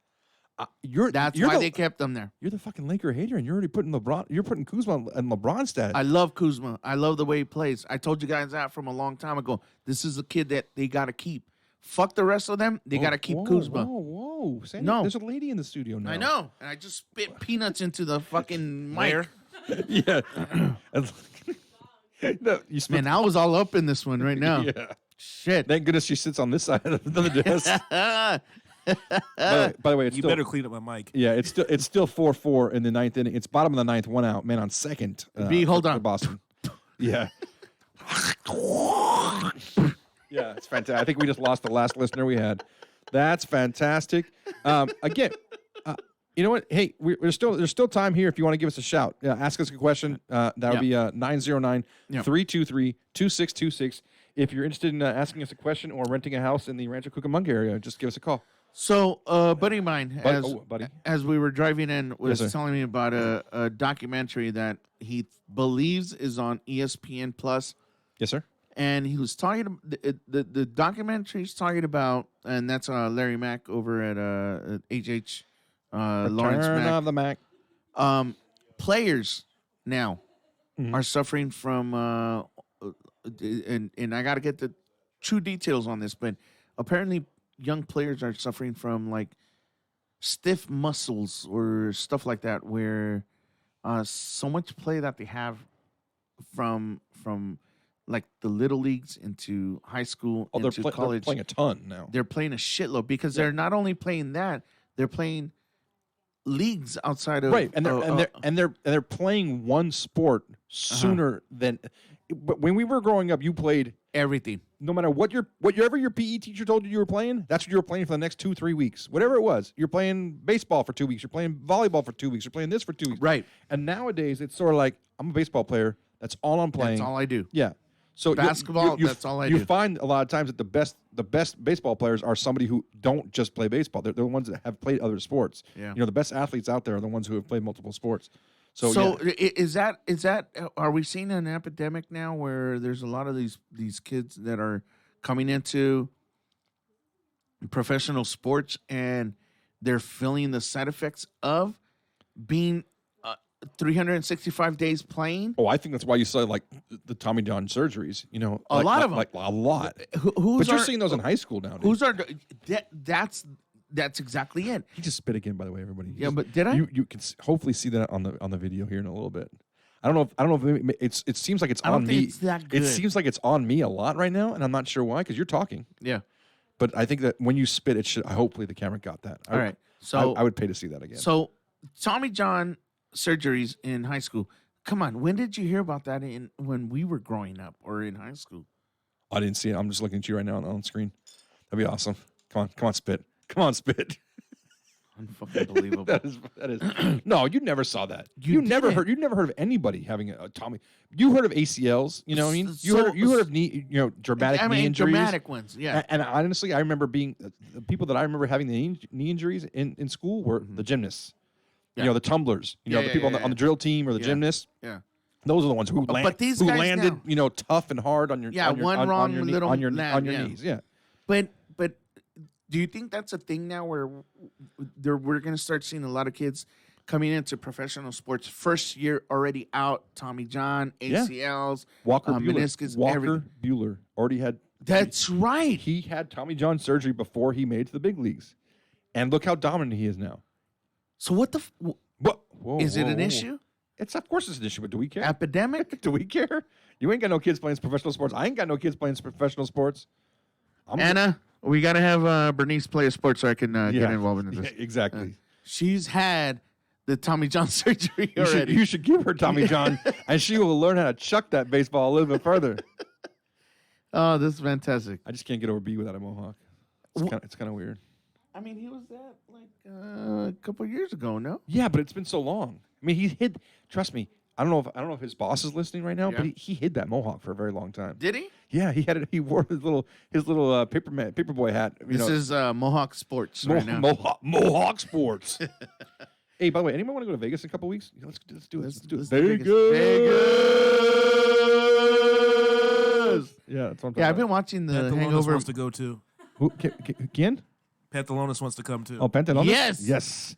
That's why they kept him there. You're the fucking Laker hater, and you're already putting LeBron. You're putting Kuzma and LeBron status. I love Kuzma. I love the way he plays. I told you guys that from a long time ago. This is a kid that they got to keep. Fuck the rest of them. They got to keep Kuzma. Whoa. Sandy, No. there's a lady in the studio now. I know. And I just spit peanuts into the fucking mic. Yeah. No, you spit. Man, I was all up in this one right now. Yeah. Shit. Thank goodness she sits on this side of the desk. By the way, it's You still, better clean up my mic. Yeah, it's still 4-4 in the ninth inning. It's bottom of the ninth, one out. Man on second. Hold for on. Boston. Yeah. Yeah, it's fantastic. I think we just lost the last listener we had. That's fantastic. Again, you know what? Hey, there's still time here if you want to give us a shout. Ask us a question. That would be 909-323-2626. If you're interested in asking us a question or renting a house in the Rancho Cucamonga area, just give us a call. So, a buddy of mine, buddy. as we were driving in, was Yes, sir. telling me about a documentary that he believes is on ESPN Plus, Yes, sir. and he was talking. The documentary's talking about, and that's Larry Mack over at HH Lawrence Turn Mack. on the Mac. Players now Mhm. are suffering from, and I got to get the true details on this, but apparently young players are suffering from like stiff muscles or stuff like that, where so much play that they have from like the little leagues into high school Oh, they're into they're college. playing a ton now. They're playing a shitload because they're not only playing that, they're playing leagues outside of Right, and they're playing one sport sooner than. But when we were growing up, you played everything. no matter whatever your PE teacher told you were playing. That's what you were playing for the next 2-3 weeks, whatever it was. You're playing baseball for 2 weeks. You're playing volleyball for 2 weeks. You're playing this for 2 weeks. Right. And nowadays, it's sort of like I'm a baseball player. That's all I'm playing. That's all I do. Yeah. So Basketball, that's all I You do. find a lot of times that the best baseball players are somebody who don't just play baseball. They're the ones that have played other sports. Yeah. You know, the best athletes out there are the ones who have played multiple sports. So yeah. Is that are we seeing an epidemic now where there's a lot of these kids that are coming into professional sports and they're feeling the side effects of being 365 days playing? Oh, I think that's why you saw like the Tommy John surgeries. You know, A lot of them. like a lot. Who's But you're seeing those in high school now. Dude. That's exactly it. He just spit again, by the way, everybody. Yeah, but did I? You can hopefully see that on the video here in a little bit. I don't know if maybe it seems like it's I don't on think me. it's that good. It seems like it's on me a lot right now, and I'm not sure why because you're talking. Yeah. But I think that when you spit, it should. Hopefully, the camera got that. All right. So I would pay to see that again. So Tommy John surgeries in high school. Come on, when did you hear about that when we were growing up or in high school? I didn't see it. I'm just looking at you right now on screen. That'd be awesome. Come on, spit. Come on, spit. Unfucking believable. that is. No, you never saw that. You never didn't. heard. You never heard of anybody having a Tommy. You heard of ACLs. You know what I mean? So- You heard of knee. Dramatic knee injuries. dramatic ones. Yeah. And honestly, I remember being the people that I remember having the knee injuries in school were the gymnasts. Yeah. You know, the tumblers. You know, the people on the drill team or the gymnasts. Yeah. Those are the ones who but these guys landed, now- tough and hard on your on your, one on, wrong on your, knee- little on your land, knees. Yeah. But do you think that's a thing now where we're going to start seeing a lot of kids coming into professional sports first year already out? Tommy John, ACLs, Walker Bueller. meniscus, Walker everything. Bueller already had. That's right. He had Tommy John surgery before he made it to the big leagues, and look how dominant he is now. So what the What whoa, is it whoa, an whoa. issue? It's of course it's an issue, but do we care? Epidemic? Do we care? You ain't got no kids playing professional sports. I ain't got no kids playing professional sports. Anna, we got to have Bernice play a sport so I can get involved in this. Yeah, exactly. She's had the Tommy John surgery You already. you should give her Tommy John, and she will learn how to chuck that baseball a little bit further. Oh, this is fantastic. I just can't get over B without a mohawk. It's kind of weird. I mean, he was that like a couple of years ago, no? Yeah, but it's been so long. I mean, he hid. Trust me. I don't know if his boss is listening right now, Yeah. but he hid that mohawk for a very long time. Did he? Yeah, he had it. He wore his little paperboy hat. This is Mohawk Sports right now. Mohawk Sports. Hey, by the way, anyone want to go to Vegas in a couple weeks? Yeah, let's do it. Let's do it. let's do Vegas. Yeah, that's what I'm talking Yeah, I've about. been watching the Pantalones Hangover. wants to go too. Who, again? Pantalones wants to come too. Oh, Pantalones? Yes. Yes.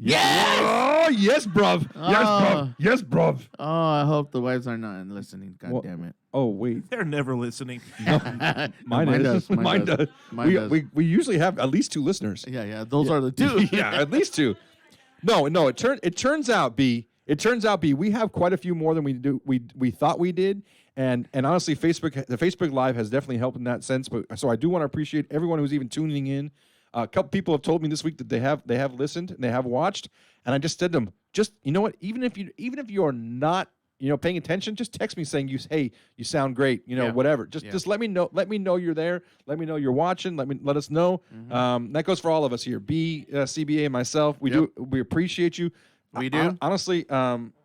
Yes! Oh, yes, bruv. Yes, Oh. bruv. Yes, bruv. Oh, I hope the wives are not listening. God Well, damn it. Oh, wait. They're never listening. Mine does. is. Mine does. Mine does. We usually have at least 2 listeners. Yeah. Those are the two. Yeah, at least 2. No. It turns out, B. We have quite a few more than we thought we did, and honestly, the Facebook Live has definitely helped in that sense. But so I do want to appreciate everyone who's even tuning in. A couple people have told me this week that they have listened and they have watched, and I just said to them, just you know what, even if you are not paying attention, just text me saying hey, you sound great, Yeah. whatever. Just let me know you're there. Let me know you're watching. Let us know. That goes for all of us here. B, CBA, and myself. We appreciate you. We do. Honestly,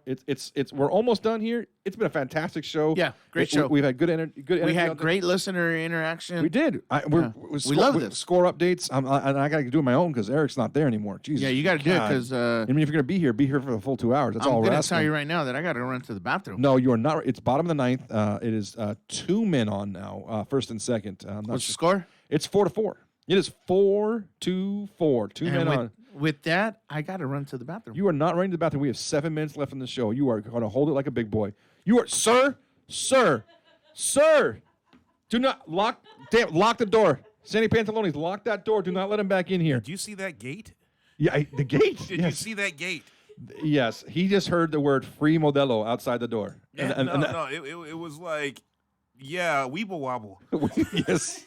it's we're almost done here. It's been a fantastic show. Yeah, great show. We've had good energy. We had great listener interaction. We did. We love this. Score updates. And I got to do it my own because Eric's not there anymore. Jesus. Yeah, you got to do it God. because I mean, if you're going to be here for the full 2 hours. That's all I'm we're going to asking. tell you right now that I got to run to the bathroom. No, you are not. It's bottom of the 9th. It is 2 men on now, first and second. What's the score? It's 4-4. It is 4-4. 2 men on. With that, I got to run to the bathroom. You are not running to the bathroom. We have 7 minutes left in the show. You are going to hold it like a big boy. You are, sir. Do not lock the door. Sandy Pantalones, lock that door. Do not let him back in here. Did you see that gate? Yeah, the gate. Did you see that gate? Yes, he just heard the word "free Modelo" outside the door. Yeah, no. It was like, yeah, weeble wobble. Yes.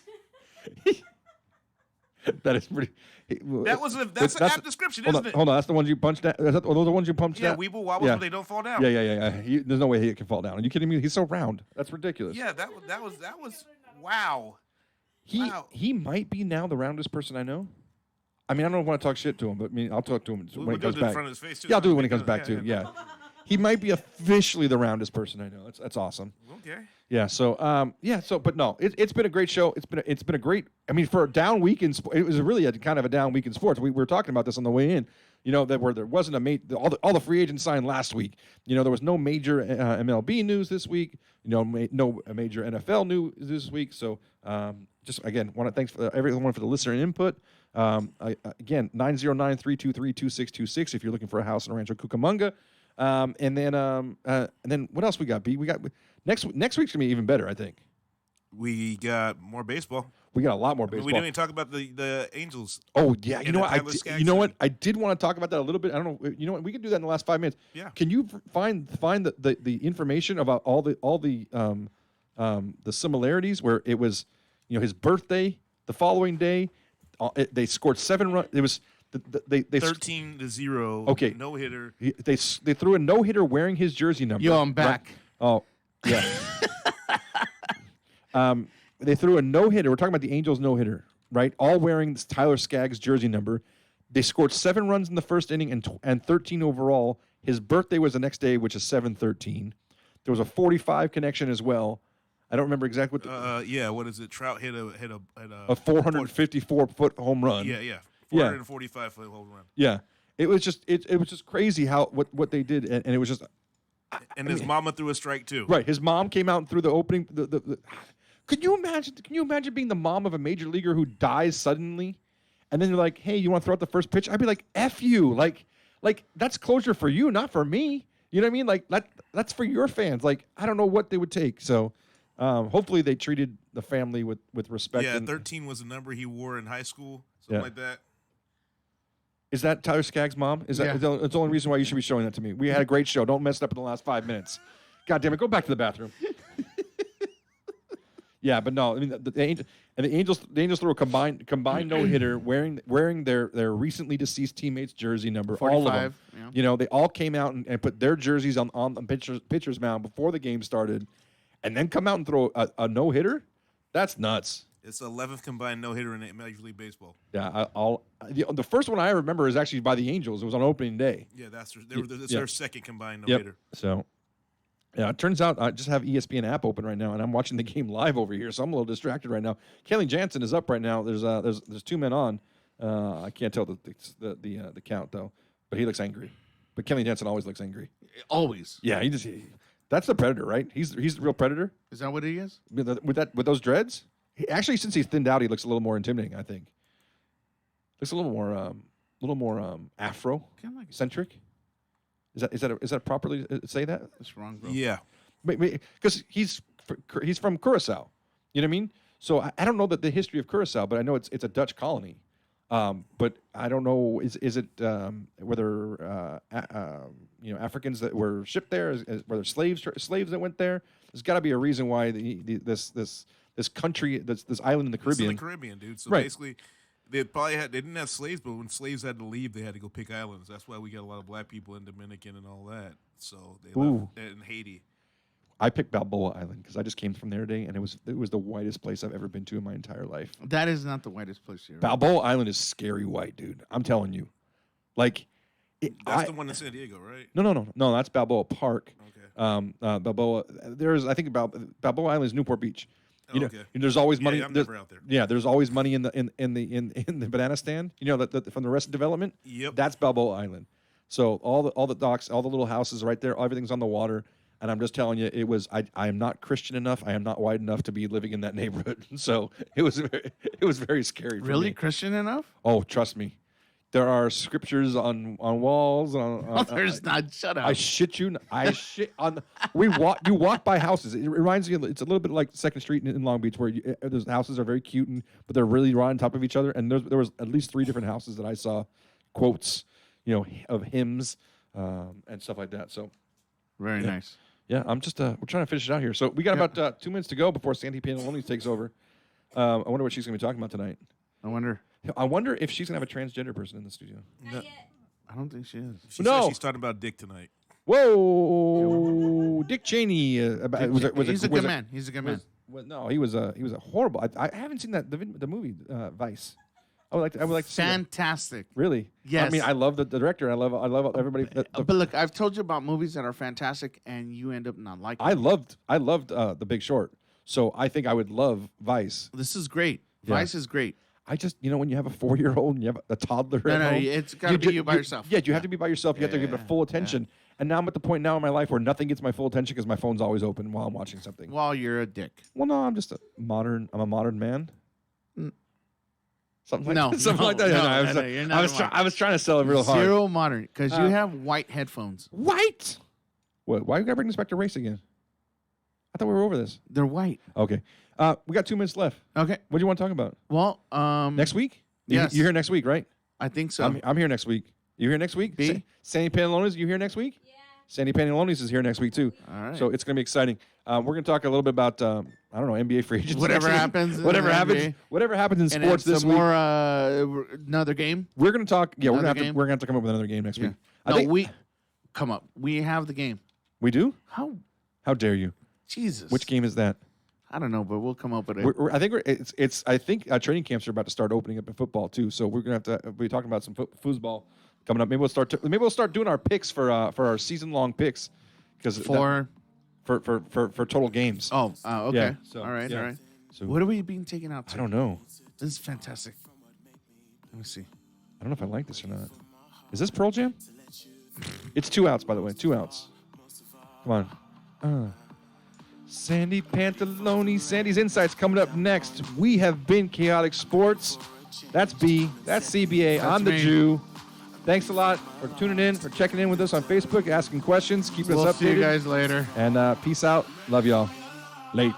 That is pretty. That's an apt description, isn't it? Hold on, that's the ones you punched down. Are those the ones you punched Yeah, down? weeble wobbles, Yeah. but they don't fall down. Yeah. There's no way he can fall down. Are you kidding me? He's so round. That's ridiculous. Yeah, that was wow. He might be now the roundest person I know. I mean, I don't want to talk shit to him, but I'll talk to him when he comes do it in back. front of his face, too. Yeah, I'll do it when he comes back Yeah, too. Yeah. He might be officially the roundest person I know. That's awesome. Okay. Yeah. So but no, it's been a great show. It's been a great. I mean, for a down week in it was really a kind of a down week in sports. We were talking about this on the way in. That where there wasn't all the free agents signed last week. There was no major MLB news this week. No major NFL news this week. So just again, want to thanks for everyone for the listener input. Again, 909-323-2626 if you're looking for a house in Rancho Cucamonga. And then what else we got? B, we got next week's gonna be even better. I think We got more baseball. we got a lot more baseball. We didn't even talk about the Angels. Oh yeah, you And know the what? Tyler Skaggs You know what? thing. I did want to talk about that a little bit. I don't know. You know what? We can do that in the last 5 minutes. Yeah. Can you find the information about all the similarities where it was, his birthday, the following day, they scored 7 runs. It was they 13-0. Okay. No hitter. they threw a no hitter wearing his jersey number. Yo, I'm back. Oh yeah. They threw a no hitter. We're talking about the Angels no hitter, right? All wearing this Tyler Skaggs jersey number. They scored 7 runs in the first inning and 13 overall. His birthday was the next day, which is 7/13. There was a 45 connection as well. I don't remember exactly what. What is it? Trout hit a 454-foot home run. Yeah. 445-foot home run. Yeah. It was just it was just crazy how what they did, and it was just. And his mama threw a strike too. Right. His mom came out and threw the opening. Could you imagine? Can you imagine being the mom of a major leaguer who dies suddenly, and then you're like, "Hey, you want to throw out the first pitch?" I'd be like, "F you!" Like that's closure for you, not for me. You know what I mean? Like that's for your fans. Like I don't know what they would take. So hopefully they treated the family with respect. Yeah, 13 was the number he wore in high school, something like that. Is that Tyler Skaggs' mom? Is that it's the only reason why you should be showing that to me? We had a great show. Don't mess it up in the last 5 minutes. God damn it! Go back to the bathroom. Yeah, but no. I mean, the Angels threw a combined no hitter wearing their recently deceased teammate's jersey number. 45. All of them. Yeah. You know, they all came out and put their jerseys on the pitcher's mound before the game started, and then come out and throw a no hitter. That's nuts. It's the 11th combined no hitter in Major League Baseball. Yeah, the first one I remember is actually by the Angels. It was on opening day. Yeah, that's their second combined no hitter. So, yeah, it turns out I just have ESPN app open right now, and I'm watching the game live over here, so I'm a little distracted right now. Kelly Jansen is up right now. There's 2 men on. I can't tell the count though, but he looks angry. But Kelly Jansen always looks angry. Always. Yeah, that's the Predator, right? He's the real Predator. Is that what he is? With those dreads. Actually, since he's thinned out, he looks a little more intimidating. I think. Looks a little more Afro-centric. Is that properly say that? That's wrong, bro. Yeah, because he's from Curacao. You know what I mean? So I don't know the history of Curacao, but I know it's a Dutch colony. But I don't know is it whether Africans that were shipped there, whether slaves that went there. There's got to be a reason why this country, this island in the Caribbean. It's in the Caribbean, dude. So right. basically, they didn't have slaves, but when slaves had to leave, they had to go pick islands. That's why we got a lot of black people in Dominican and all that. So they left in Haiti. I picked Balboa Island because I just came from there today, and it was the whitest place I've ever been to in my entire life. That is not the whitest place here. Balboa Island is scary white, dude. I'm telling you. Like, that's the one in San Diego, right? No. That's Balboa Park. Okay. Balboa. I think Balboa Island is Newport Beach. You know, okay. There's always money. Yeah, I'm never out there. Yeah, there's always money in the banana stand. You know that from the Arrested Development. Yep. That's Balboa Island. So all the docks, all the little houses right there, everything's on the water. And I'm just telling you, it was. I am not Christian enough. I am not white enough to be living in that neighborhood. So it was very scary. For Really me. Christian enough? Oh, trust me. There are scriptures on walls. There's not. Shut up. I shit you. I shit on. You walk by houses. It reminds me. It's a little bit like Second Street in Long Beach, where those houses are very cute, but they're really right on top of each other. And there was at least 3 different houses that I saw quotes, of hymns and stuff like that. So very nice. Yeah, I'm just we're trying to finish it out here. So we got about 2 minutes to go before Sandy Pantaloni takes over. I wonder what she's going to be talking about tonight. I wonder if she's going to have a transgender person in the studio. Not yet. I don't think she is. She said she's talking about Dick tonight. Whoa, Dick Cheney. He's a good man. He's a good man. No, he was a horrible. I haven't seen the movie Vice. I would like to see that. Fantastic. Really? Yes. I mean, I love the director. I love everybody. But look, I've told you about movies that are fantastic, and you end up not liking. I loved The Big Short. So I think I would love Vice. This is great. Yeah. Vice is great. I just, when you have a 4-year-old and you have a toddler at home, it's got to be you by yourself. Yeah, you have to be by yourself. You have to give it full attention. Yeah. And now I'm at the point now in my life where nothing gets my full attention because my phone's always open while I'm watching something. While you're a dick. Well, no, I'm a modern man. Something like no, that. Something like that. I was trying to sell it real hard. Zero modern, because you have white headphones. White? What? Why you gotta bring this back to race again? I thought we were over this. They're white. Okay. We got 2 minutes left. Okay. What do you want to talk about? Well, next week? Yes. You're here next week, right? I think so. I'm here next week. You here next week? B? Sandy Pantaloni's, you here next week? Yeah. Sandy Pantaloni's is here next week, too. All right. So it's going to be exciting. We're going to talk a little bit about, NBA free agents. Whatever happens. Whatever happens in sports this week. More, another game? We're going to talk. Yeah, we're going to have to come up with another game next week. We have the game. We do? How dare you? Jesus. Which game is that? I don't know, but we'll come up with it. I think I think training camps are about to start opening up in football too. So we're gonna have to be talking about some foosball coming up. Maybe we'll start doing our picks for our season long picks because for total games. Oh, okay. Yeah, so, all right, yeah. all right. So What are we being taken out to? I don't know. This is fantastic. Let me see. I don't know if I like this or not. Is this Pearl Jam? It's 2 outs, by the way. 2 outs. Come on. Sandy Pantalone. Sandy's Insights coming up next. We have been Chaotic Sports. That's B. That's CBA. That's I'm the me. Jew. Thanks a lot for tuning in, for checking in with us on Facebook, asking questions, keeping us updated. See you guys later. And peace out. Love y'all. Late.